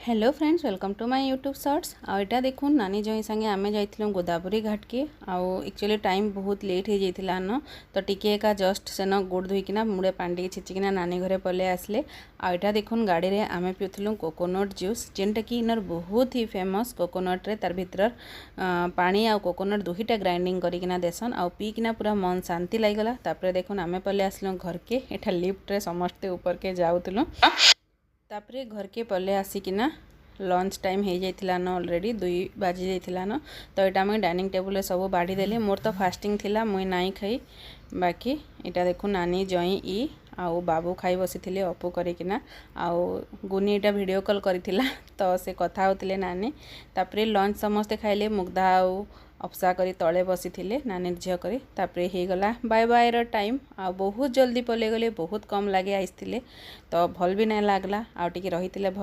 Hello friends, welcome to my YouTube shorts. आईटा देखूँ नानी जई संगे आम जाइलु गोदावरी घाट के एक्चुअली टाइम बहुत लेट हो जाता न तो टिके एका जस्ट सेन गोड़ धोईकिना मुड़े पानी छिचिकिना नानी घरे पले आसले। आईटा देखूँ गाड़ी रे आमे पिउथलु कोकोनट जूस जेनटा कि इनर बहुत ही फेमस। कोकोनट रे तार भितर पानी आ कोकोनट दुहीटा ग्राइंडिंग करिकिना देसन आ पीकिना पूरा मन शांति लागला। तापर देखूँ आमे पले आसलु घर के एठा लिफ्ट रे समस्ते ऊपर के जाउतलु। तापरे घर के पले आसिकिना लंच टाइम हो जाइथिला न ऑलरेडी 2 बाजी जाइथिला न तो एटा मुई डाइनिंग टेबल रे सब बाड़ी देली। मोर तो फास्टिंग थिला मुई नाई खाई बाकी एटा देखु नानी जई ई आउ बाबू खाई बसिथिले अपू करिकिना आउ गुनी एटा वीडियो कॉल करिथिला तो से कथा होतिले नानी। तापरे लंच समस्ते खाइले मुग्धा आउ अफसा करी तले बसी थिले नानी झियो करी। तापरे हे गला बाय बाय रो टाइम आ बहुत जल्दी पले गले। बहुत कम लागे आइसथिले तो भल भी नहीं लागला आ टिके रहिथिले भल।